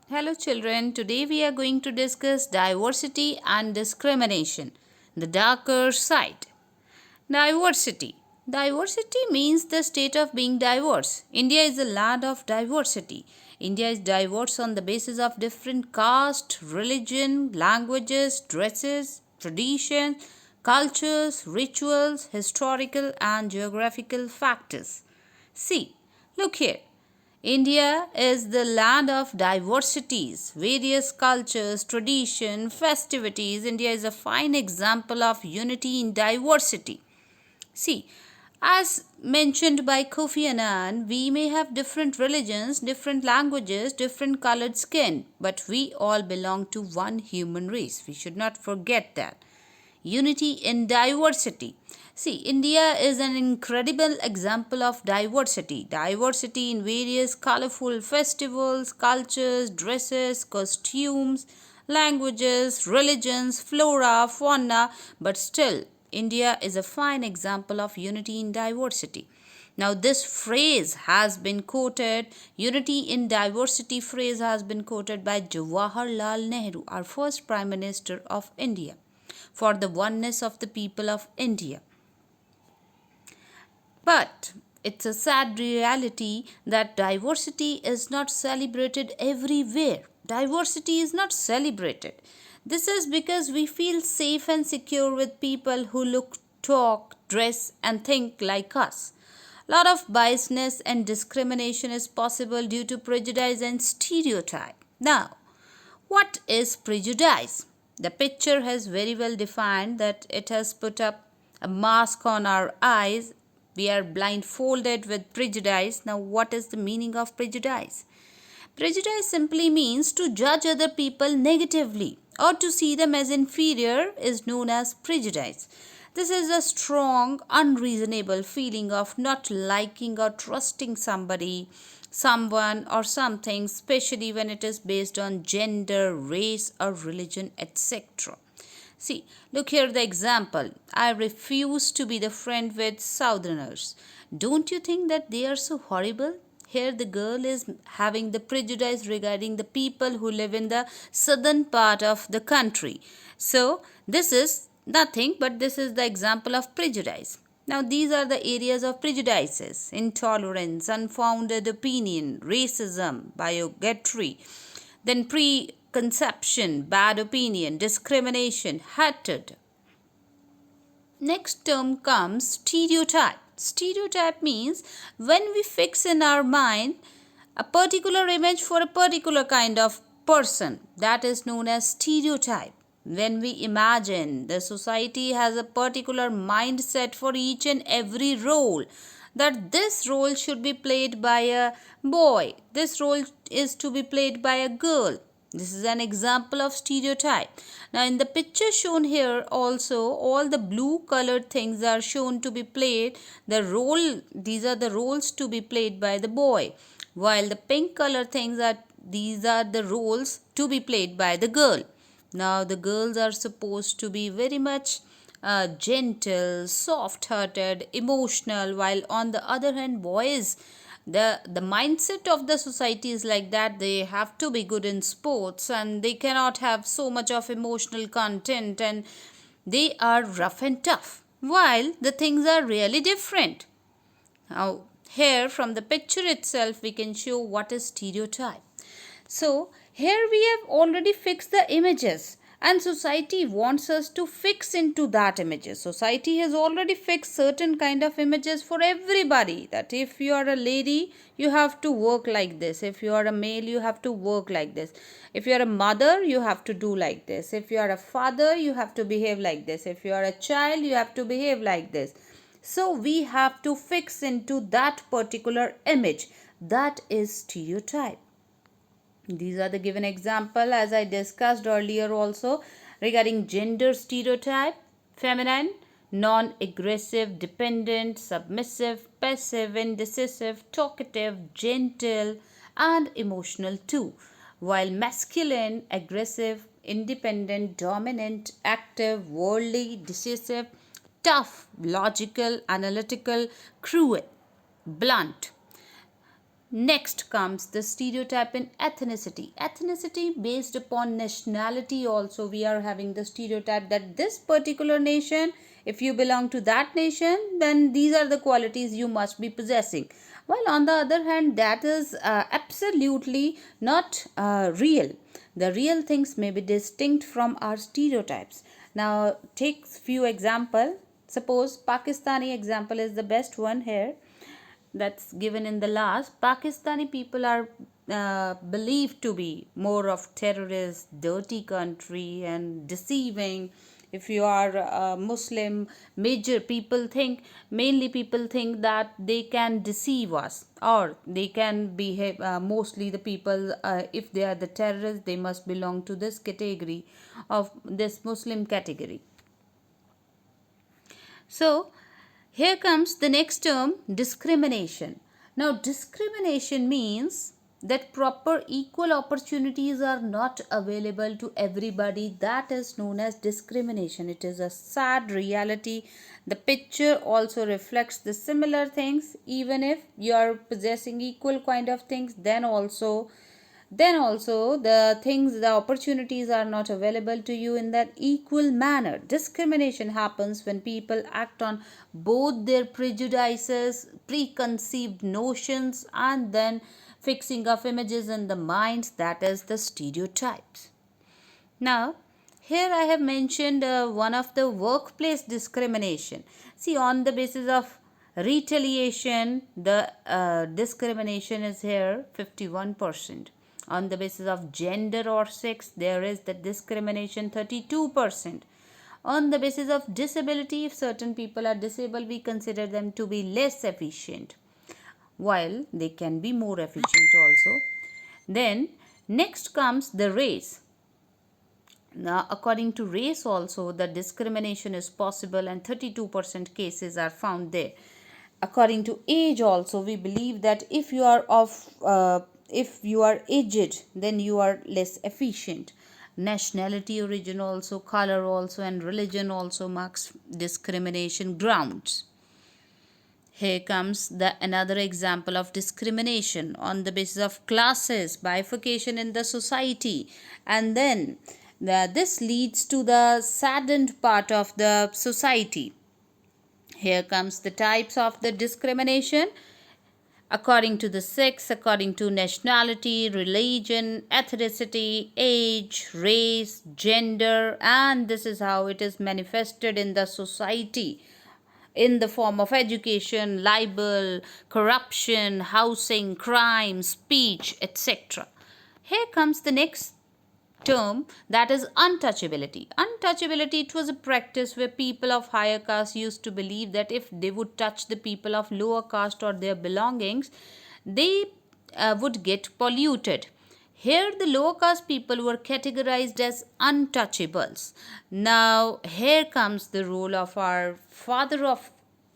Hello, children. Today we are going to discuss diversity and discrimination, the darker side. Diversity. Diversity means the state of being diverse. India is a land of diversity. India is diverse on the basis of different caste, religion, languages, dresses, traditions, cultures, rituals, historical and geographical factors. See, look here. India is the land of diversities, various cultures, tradition, festivities. India is a fine example of unity in diversity. See, as mentioned by Kofi Annan, we may have different religions, different languages, different colored skin, but we all belong to one human race. We should not forget that. Unity in diversity. See, India is an incredible example of diversity. Diversity in various colorful festivals, cultures, dresses, costumes, languages, religions, flora, fauna, but still, India is a fine example of unity in diversity. Now, this phrase has been quoted, unity in diversity phrase has been quoted by Jawaharlal Nehru, our first Prime Minister of India, for the oneness of the people of India. But it's a sad reality that diversity is not celebrated everywhere. Diversity is not celebrated. This is because we feel safe and secure with people who look, talk, dress, and think like us. A lot of biasness and discrimination is possible due to prejudice and stereotype. Now, what is prejudice? The picture has very well defined that it has put up a mask on our eyes. We are blindfolded with prejudice. Now, what is the meaning of prejudice? Prejudice simply means to judge other people negatively or to see them as inferior is known as prejudice. This is a strong, unreasonable feeling of not liking or trusting somebody, someone, or something, especially when it is based on gender, race, or religion, etc. See, look here the example. I refuse to be the friend with Southerners. Don't you think that they are so horrible? Here the girl is having the prejudice regarding the people who live in the southern part of the country. So, this is nothing but this is the example of prejudice. Now, these are the areas of prejudices: intolerance, unfounded opinion, racism, bigotry, then preconception, bad opinion, discrimination, hatred. Next term comes stereotype. Stereotype means when we fix in our mind a particular image for a particular kind of person, that is known as stereotype. When we imagine the society has a particular mindset for each and every role, that this role should be played by a boy, this role is to be played by a girl. This is an example of stereotype. Now, in the picture shown here also, all the blue colored things are shown to be played. These are the roles to be played by the boy. While the pink color things these are the roles to be played by the girl. Now, the girls are supposed to be very much gentle, soft-hearted, emotional, while on the other hand, boys, the mindset of the society is like that they have to be good in sports and they cannot have so much of emotional content and they are rough and tough, while the things are really different. Now, here from the picture itself, we can show what is stereotype. So, here we have already fixed the images and society wants us to fix into that images. Society has already fixed certain kind of images for everybody, that if you are a lady, you have to work like this. If you are a male, you have to work like this. If you are a mother, you have to do like this. If you are a father, you have to behave like this. If you are a child, you have to behave like this. So we have to fix into that particular image. That is stereotype. These are the given example as I discussed earlier also regarding gender stereotype: feminine, non-aggressive, dependent, submissive, passive, indecisive, talkative, gentle, and emotional too. While masculine, aggressive, independent, dominant, active, worldly, decisive, tough, logical, analytical, cruel, blunt. next comes the stereotype in ethnicity. Ethnicity based upon nationality also, we are having the stereotype that this particular nation, if you belong to that nation, then these are the qualities you must be possessing. While on the other hand, that is absolutely not real. The real things may be distinct from our stereotypes. Now take few example. Suppose Pakistani example is the best one here, that's given in the last. Pakistani people are believed to be more of terrorist, dirty country and deceiving. If you are Muslim, mainly people think that they can deceive us, or they can behave, mostly the people, if they are the terrorists, they must belong to this category, of this Muslim category. So here comes the next term, discrimination. Now, discrimination means that proper equal opportunities are not available to everybody. That is known as discrimination. It is a sad reality. The picture also reflects the similar things. Even if you are possessing equal kind of things, then also the opportunities are not available to you in that equal manner. Discrimination happens when people act on both their prejudices, preconceived notions, and then fixing of images in the minds, that is the stereotypes. Now here I have mentioned one of the workplace discrimination. See, on the basis of retaliation, the discrimination is here 51%. On the basis of gender or sex, there is the discrimination 32%. On the basis of disability, if certain people are disabled, we consider them to be less efficient, while they can be more efficient also. Then next comes the race. Now, according to race also, the discrimination is possible and 32% cases are found there. According to age also, we believe that if you are aged, then you are less efficient. Nationality, origin also, color also, and religion also marks discrimination grounds. Here comes another example of discrimination on the basis of classes, bifurcation in the society, and then this leads to the saddened part of the society. Here comes the types of the discrimination according to the sex, according to nationality, religion, ethnicity, age, race, gender, and this is how it is manifested in the society in the form of education, libel, corruption, housing, crime, speech, etc. Here comes the next term, that is untouchability. Untouchability, it was a practice where people of higher caste used to believe that if they would touch the people of lower caste or their belongings, they would get polluted. Here the lower caste people were categorized as untouchables. Now here comes the role of our father of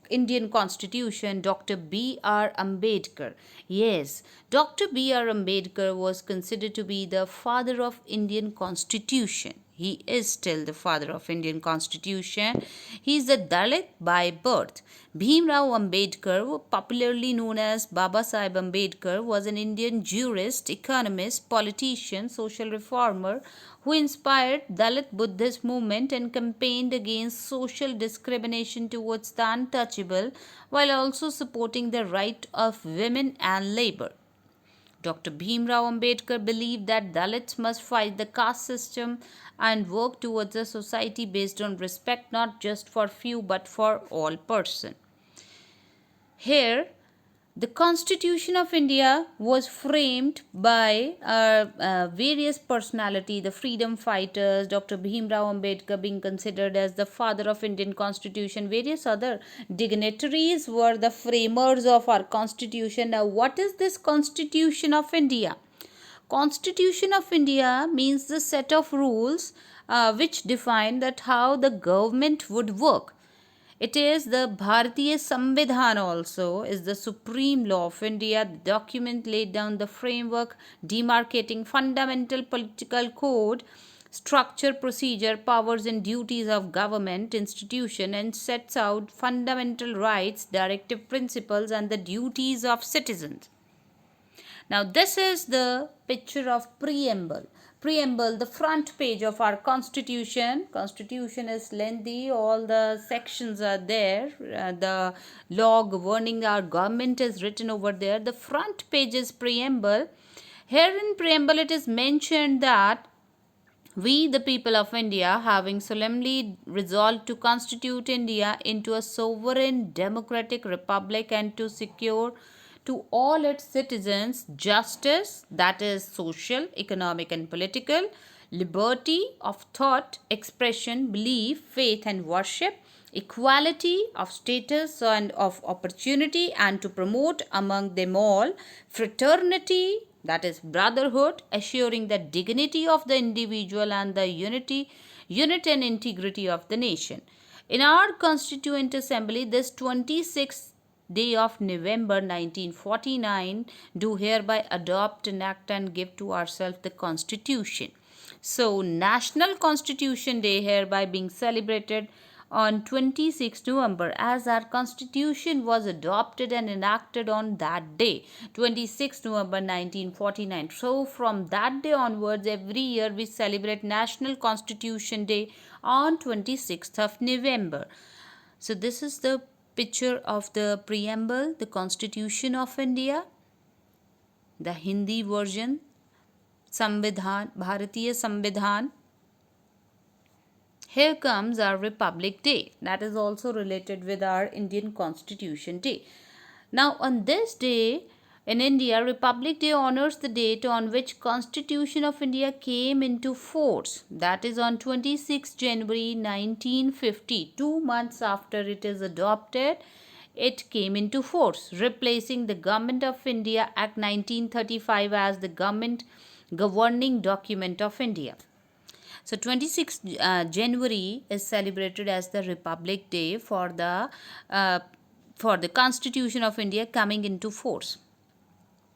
Indian Constitution, Dr. B.R. Ambedkar. Yes, Dr. B.R. Ambedkar was considered to be the father of Indian Constitution. He is still the father of Indian Constitution. He is a Dalit by birth. Bhimrao Ambedkar, popularly known as Baba Sahib Ambedkar, was an Indian jurist, economist, politician, social reformer who inspired Dalit Buddhist movement and campaigned against social discrimination towards the untouchable while also supporting the right of women and labor. Dr. Bhimrao Ambedkar believed that Dalits must fight the caste system and work towards a society based on respect not just for few but for all persons. Here, the Constitution of India was framed by various personalities, the freedom fighters, Dr. Bhimrao Ambedkar being considered as the father of Indian Constitution. Various other dignitaries were the framers of our Constitution. Now, what is this Constitution of India? Constitution of India means the set of rules which define that how the government would work. It is the Bharatiya Samvidhan also is the supreme law of India. The document laid down the framework demarcating fundamental political code, structure, procedure, powers and duties of government institution and sets out fundamental rights, directive principles and the duties of citizens. Now this is the picture of preamble. Preamble, the front page of our constitution. Constitution is lengthy, all the sections are there. The law governing our government is written over there. The front page is preamble. Here in preamble it is mentioned that we, the people of India, having solemnly resolved to constitute India into a sovereign democratic republic and to secure to all its citizens justice, that is social, economic, and political, liberty of thought, expression, belief, faith, and worship, equality of status and of opportunity, and to promote among them all fraternity, that is brotherhood, assuring the dignity of the individual and the unity and integrity of the nation. In our Constituent Assembly, this 26th day of November 1949, do hereby adopt, enact, and give to ourselves the Constitution. So, National Constitution Day hereby being celebrated on 26 November, as our constitution was adopted and enacted on that day, 26 November 1949. So from that day onwards, every year we celebrate National Constitution Day on 26th of November. So this is the picture of the preamble, the Constitution of India, the Hindi version, Samvidhan, Bharatiya Samvidhan. Here comes our Republic Day, that is also related with our Indian Constitution Day. Now on this day in India, Republic Day honors the date on which Constitution of India came into force, that is on 26 January 1950, 2 months after it is adopted. It came into force, replacing the Government of India Act 1935 as the government governing document of India. So 26 January is celebrated as the Republic Day for the Constitution of India coming into force.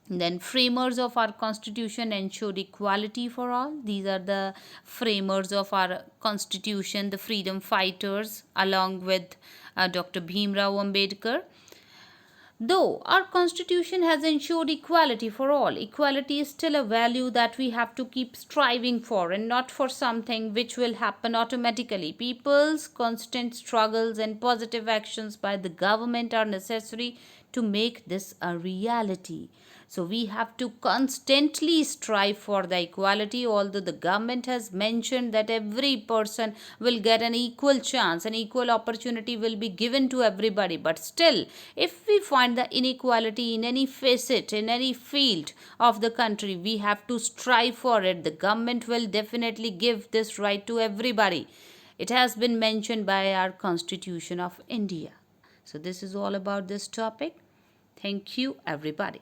Then framers of our constitution ensured equality for all. These are the framers of our constitution, the freedom fighters, along with Dr. Bhimrao Ambedkar. Though our constitution has ensured equality for all, equality is still a value that we have to keep striving for, and not for something which will happen automatically. People's constant struggles and positive actions by the government are necessary to make this a reality. So we have to constantly strive for the equality, although the government has mentioned that every person will get an equal chance, an equal opportunity will be given to everybody. But still, if we find the inequality in any facet, in any field of the country, we have to strive for it. The government will definitely give this right to everybody. It has been mentioned by our Constitution of India. So this is all about this topic. Thank you, everybody.